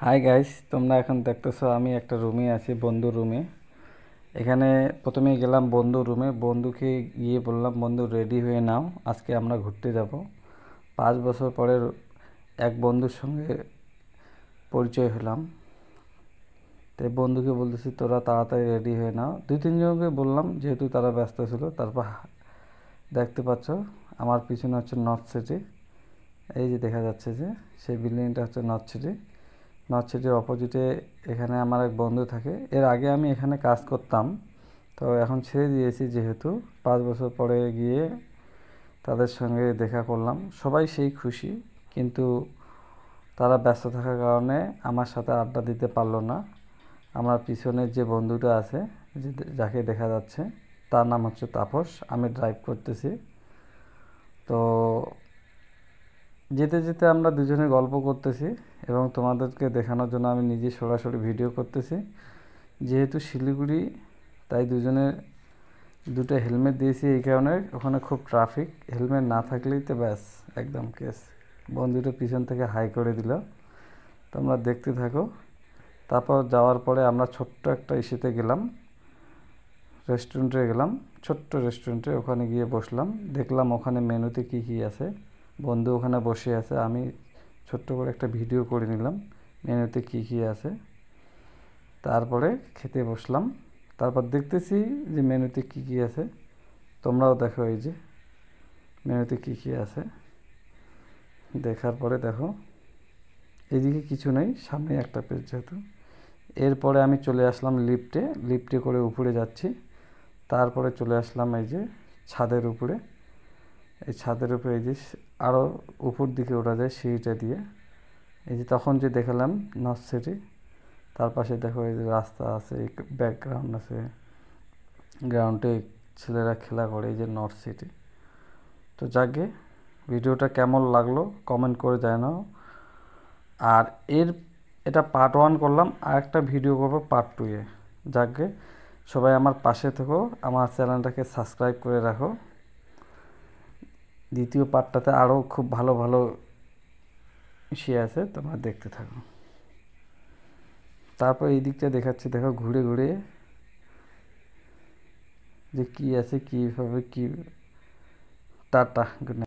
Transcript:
Hi guys, তোমরা এখন দেখতেছো আমি একটা রুমে আছি, বন্ধুর রুমে। এখানে প্রথমেই গেলাম বন্ধুর রুমে, বন্ধুকে গিয়ে বললাম, বন্ধু রেডি হয়ে নাও, আজকে আমরা ঘুরতে যাব। 5 বছর পরে এক বন্ধুর সঙ্গে পরিচয় হলাম। তাই বন্ধুকে বলতেছি তোরা তাড়াতাড়ি রেডি হয়ে নাও। 2-3 জনকে বললাম, যেহেতু তারা ব্যস্ত ছিল। তারপর দেখতে পাচ্ছ আমার পিছনে হচ্ছে নর্থ সিটি। এই যে দেখা যাচ্ছে যে সেই বিল্ডিংটা হচ্ছে নর্থ সিটি। নর্থ সিটির অপোজিটে এখানে আমার এক বন্ধু থাকে। এর আগে আমি এখানে কাজ করতাম, তো এখন ছেড়ে দিয়েছি। যেহেতু 5 বছর পরে গিয়ে তাদের সঙ্গে দেখা করলাম, সবাই সেই খুশি। কিন্তু তারা ব্যস্ত থাকার কারণে আমার সাথে আড্ডা দিতে পারলো না। আমার পিছনের যে বন্ধুটা আছে, যে যাকে দেখা যাচ্ছে, তার নাম হচ্ছে তাপস। আমি ড্রাইভ করতেছি। তো যেতে যেতে আমরা দুজনে গল্প করতেছি এবং তোমাদেরকে দেখানোর জন্য আমি নিজে সরাসরি ভিডিও করতেছি। যেহেতু শিলিগুড়ি, তাই দুজনে দুটো হেলমেট দিয়েছি। এই কারণে ওখানে খুব ট্রাফিক, হেলমেট না থাকলেই তো ব্যাস একদম কেস। বন্ধুটা পিছন থেকে হাই করে দিল। তোমরা দেখতে থাকো। তারপর যাওয়ার পরে আমরা ছোট্ট একটা ইস্যুতে গেলাম, রেস্টুরেন্টে গেলাম, ছোট্ট রেস্টুরেন্টে। ওখানে গিয়ে বসলাম, দেখলাম ওখানে মেনুতে কী কী আছে। বন্ধু ওখানে বসে আছে, আমি ছোট্ট করে একটা ভিডিও করে নিলাম মেনুতে কী কী আছে। তারপরে খেতে বসলাম। তারপর দেখতেছি যে মেনুতে কী কী আছে। তোমরাও দেখো এই যে মেনুতে কী কী আছে। দেখার পরে দেখো এদিকে কিছু নেই, সামনে একটা পেজ যেহেতু। এরপরে আমি চলে আসলাম লিফটে, লিফটে করে উপরে যাচ্ছি। তারপরে চলে আসলাম এই যে ছাদের উপরে। এই ছাদের উপরে এই যে আরও উপর দিকে ওঠা যায় সিঁড়িটা দিয়ে। এই যে তখন যে দেখালাম নর্থ সিটি, তার পাশে দেখো এই যে রাস্তা আছে, ব্যাকগ্রাউন্ড আছে, গ্রাউন্ডে ছেলেরা খেলা করে, এই যে নর্থ সিটি। তো যাকে ভিডিওটা কেমন লাগলো কমেন্ট করে জানাও। আর এটা পার্ট 1 করলাম, আর একটা ভিডিও করবো পার্ট 2-এ। যাকে সবাই আমার পাশে থেকো, আমার চ্যানেলটাকে সাবস্ক্রাইব করে রাখো। দ্বিতীয় পার্টটাতে আরও খুব ভালো ভালো ইসে আছে, তোমরা দেখতে থাকো। তারপর এই দিকটা দেখাচ্ছি, দেখো ঘুরে ঘুরে যে কী আছে, কীভাবে কী। Tata, good night.